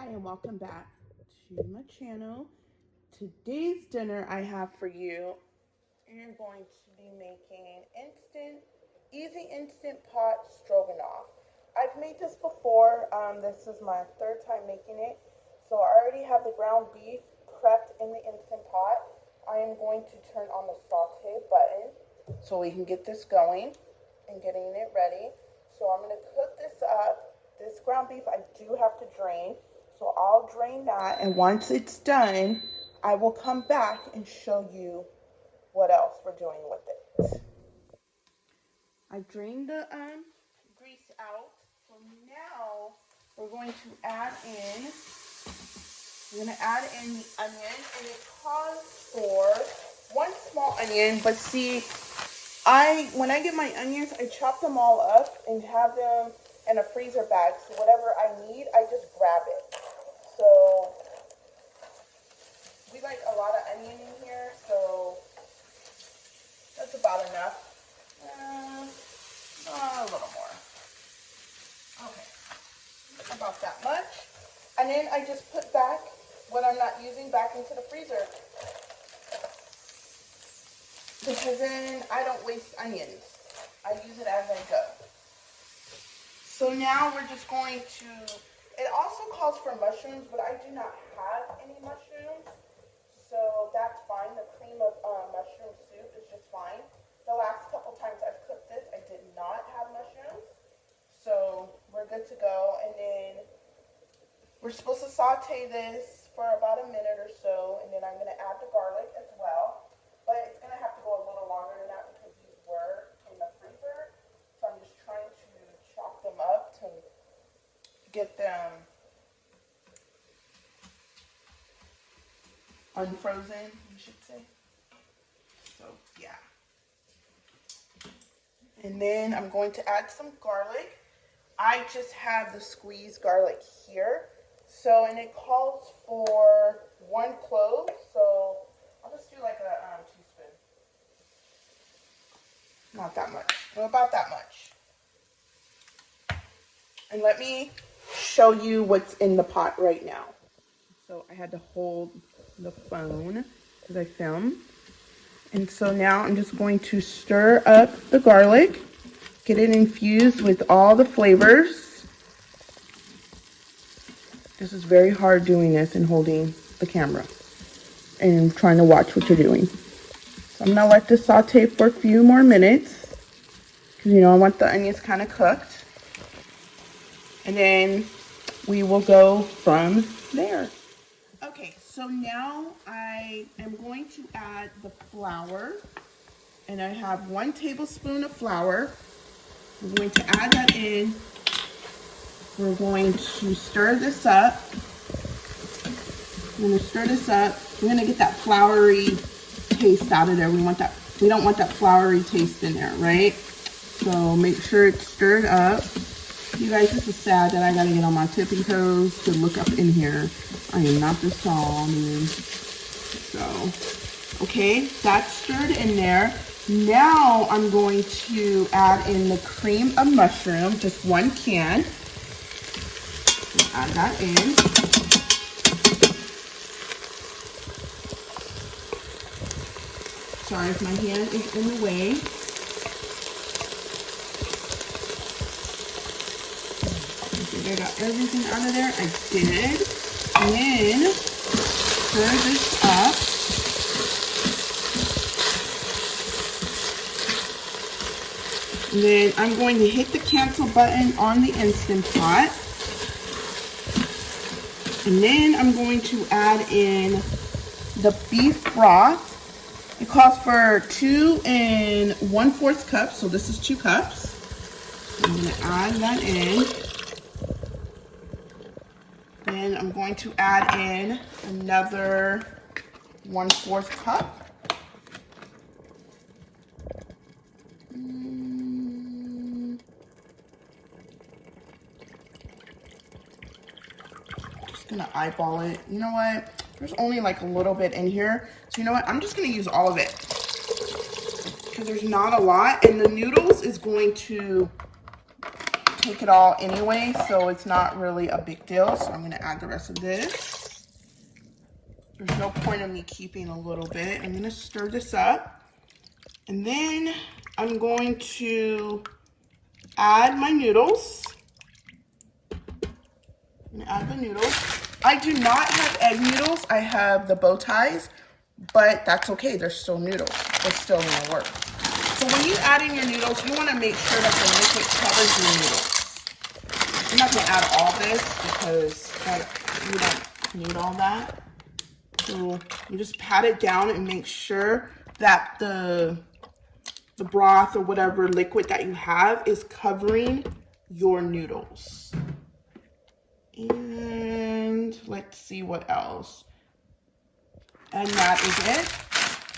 Hi and welcome back to my channel. Today's dinner I have for you, you're going to be making easy instant pot stroganoff. I've made this before. This is my third time making it. So I already have the ground beef prepped in the instant pot. I am going to turn on the saute button so we can get this going and getting it ready. So I'm going to cook this up. This ground beef I do have to drain. So I'll drain that, and once it's done, I will come back and show you what else we're doing with it. I've drained the grease out, so now we're going to add in, the onion, and it calls for one small onion, but see, when I get my onions, I chop them all up and have them in a freezer bag, so whatever I need, I just grab it. So we like a lot of onion in here, so that's about enough. A little more. Okay, about that much. And then I just put back what I'm not using back into the freezer, because then I don't waste onions. I use it as I go. So now we're just going to, it also calls for mushrooms, but I do not have any mushrooms, so that's fine. The cream of mushroom soup is just fine. The last couple times I've cooked this, I did not have mushrooms, so we're good to go. And then we're supposed to saute this for about a minute or so, and then I'm going to add the garlic as well, but it's going to have to go a little longer than that because these were in the freezer, so I'm just trying to chop them up to get them unfrozen, you should say. So yeah. And then I'm going to add some garlic. I just have the squeezed garlic here. So, and it calls for 1 clove. So I'll just do like a teaspoon. Not that much, well, about that much. And let me show you what's in the pot right now. So I had to hold the phone because I film. And so now I'm just going to stir up the garlic, get it infused with all the flavors. This is very hard doing this and holding the camera and trying to watch what you're doing. So I'm gonna let this saute for a few more minutes because I want the onions kind of cooked. And then we will go from there. Okay, so now I am going to add the flour, and I have 1 tablespoon of flour. I'm going to add that in. We're going to stir this up. I'm going to stir this up. We're going to get that floury taste out of there. We don't want that floury taste in there, right? So make sure it's stirred up. You guys, this is sad that I gotta get on my tippy toes to look up in here. I am not this tall, man. So, okay, that's stirred in there. Now I'm going to add in the cream of mushroom, just 1 can. Add that in. Sorry if my hand is in the way. I got everything out of there. I did. And then stir this up. And then I'm going to hit the cancel button on the Instant Pot. And then I'm going to add in the beef broth. It calls for 2 1/4 cups, so this is 2 cups. I'm going to add that in. Then I'm going to add in another 1/4 cup. Just gonna eyeball it. You know what? There's only like a little bit in here. So you know what? I'm just gonna use all of it because there's not a lot, and the noodles is going to take it all anyway, so it's not really a big deal. So I'm going to add the rest of this. There's no point in me keeping a little bit. I'm going to stir this up. And then I'm going to add my noodles. I'm going to add the noodles. I do not have egg noodles. I have the bow ties, but that's okay. They're still noodles. They're still going to work. So when you add in your noodles, you want to make sure that the liquid covers your noodles. I'm not going to add all this because you don't need all that. So you just pat it down and make sure that the broth or whatever liquid that you have is covering your noodles. And let's see what else. And that is it.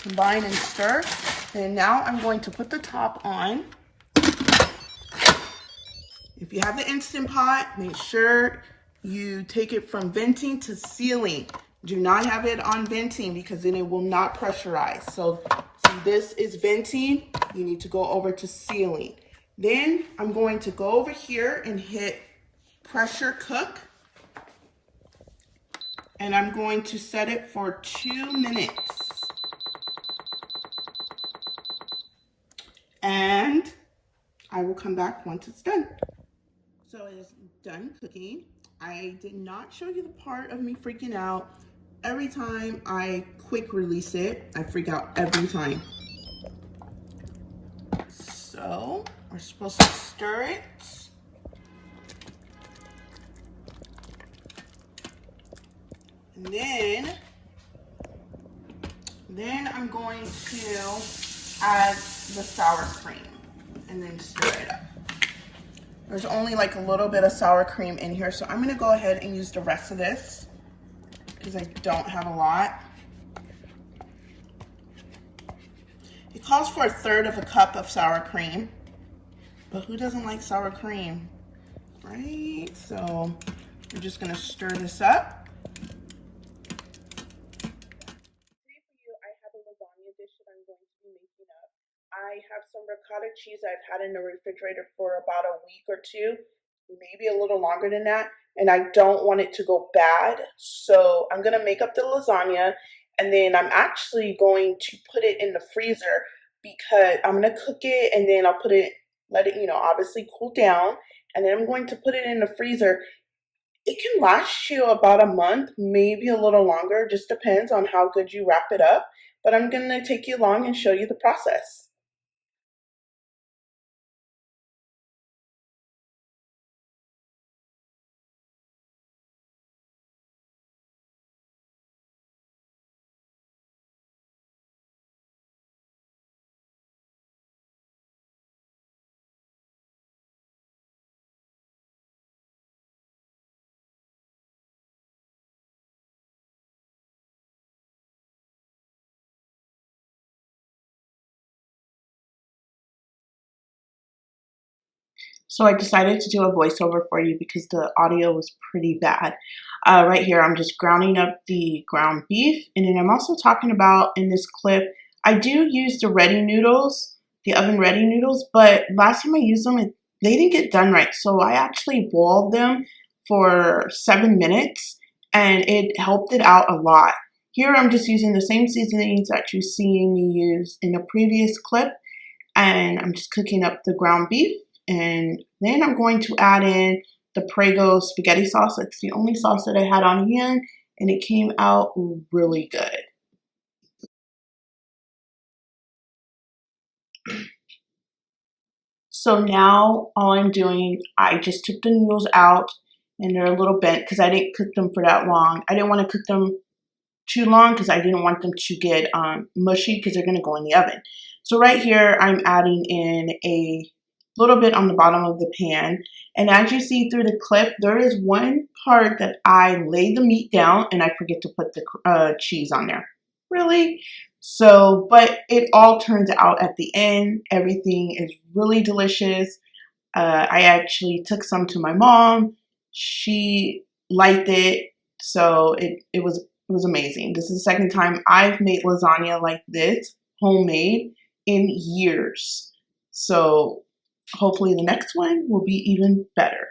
Combine and stir. And now I'm going to put the top on. If you have the Instant Pot, make sure you take it from venting to sealing. Do not have it on venting because then it will not pressurize. So see, this is venting. You need to go over to sealing. Then I'm going to go over here and hit pressure cook. And I'm going to set it for 2 minutes. And I will come back once it's done. So it is done cooking. I did not show you the part of me freaking out. Every time I quick release it, I freak out every time. So we're supposed to stir it. And then I'm going to add the sour cream and then stir it up. There's only like a little bit of sour cream in here, so I'm gonna go ahead and use the rest of this because I don't have a lot. It calls for 1/3 of a cup of sour cream, but who doesn't like sour cream, right? So I'm just gonna stir this up. I have a lasagna dish that I'm going to be making up. I have some ricotta cheese I've had in the refrigerator for about a week or two, maybe a little longer than that, and I don't want it to go bad. So I'm going to make up the lasagna, and then I'm actually going to put it in the freezer because I'm going to cook it, and then I'll let it, obviously cool down, and then I'm going to put it in the freezer. It can last you about a month, maybe a little longer, just depends on how good you wrap it up. But I'm going to take you along and show you the process. So I decided to do a voiceover for you because the audio was pretty bad. Right here, I'm just grounding up the ground beef. And then I'm also talking about in this clip, I do use the ready noodles, the oven ready noodles, but last time I used them, they didn't get done right. So I actually boiled them for 7 minutes and it helped it out a lot. Here I'm just using the same seasonings that you've seen me use in the previous clip. And I'm just cooking up the ground beef. And then I'm going to add in the Prego spaghetti sauce. It's the only sauce that I had on hand, and it came out really good. So now all I'm doing, I just took the noodles out, and they're a little bent because I didn't cook them for that long. I didn't want to cook them too long because I didn't want them to get mushy because they're going to go in the oven. So right here, I'm adding in a little bit on the bottom of the pan. And as you see through the clip, there is one part that I lay the meat down and I forget to put the cheese on there. Really? So, but it all turns out at the end. Everything is really delicious. I actually took some to my mom. She liked it. So it was amazing. This is the second time I've made lasagna like this, homemade, in years. So Hopefully the next one will be even better.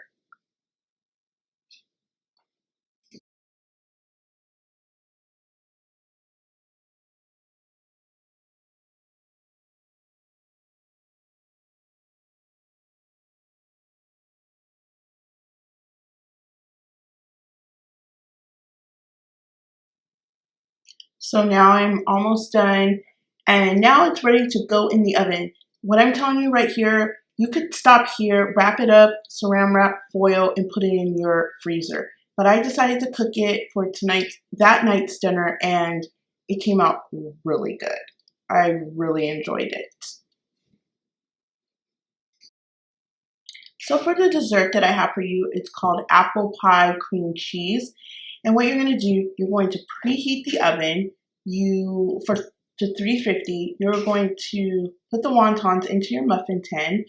So now I'm almost done, and now it's ready to go in the oven. What I'm telling you right here, you could stop here, wrap it up, saran wrap, foil, and put it in your freezer. But I decided to cook it for that night's dinner, and it came out really good. I really enjoyed it. So for the dessert that I have for you, it's called apple pie cream cheese. And what you're going to do, you're going to preheat the oven to 350. You're going to put the wontons into your muffin tin.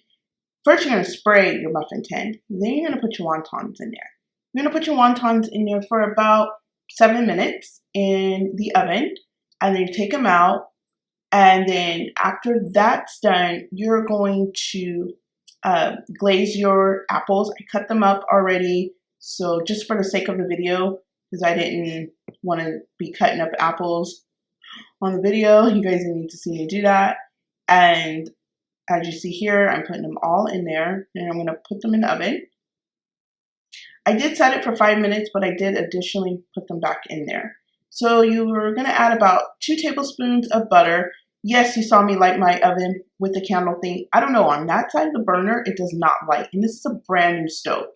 First, you're going to spray your muffin tin. Then you're going to put your wontons in there. You're going to put your wontons in there for about 7 minutes in the oven, and then take them out. And then after that's done, you're going to glaze your apples. I cut them up already, so just for the sake of the video, because I didn't want to be cutting up apples on the video. You guys need to see me do that. And as you see here, I'm putting them all in there, and I'm going to put them in the oven. I did set it for 5 minutes, but I did additionally put them back in there. So you were going to add about 2 tablespoons of butter. Yes, you saw me light my oven with the candle thing. I don't know, on that side of the burner, it does not light. And this is a brand new stove.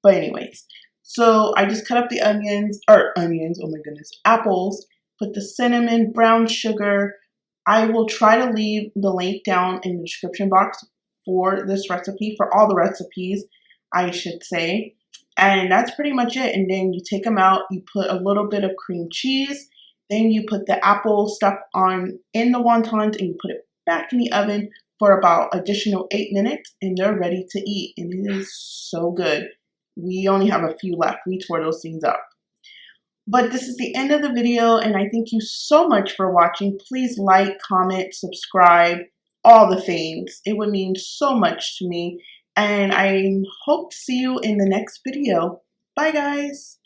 But anyways, so I just cut up the oh my goodness, apples, put the cinnamon, brown sugar. I will try to leave the link down in the description box for this recipe, for all the recipes, I should say. And that's pretty much it. And then you take them out, you put a little bit of cream cheese, then you put the apple stuff in the wontons, and you put it back in the oven for about additional 8 minutes, and they're ready to eat. And it is so good. We only have a few left. We tore those things up. But this is the end of the video, and I thank you so much for watching. Please like, comment, subscribe, all the things. It would mean so much to me. And I hope to see you in the next video. Bye, guys.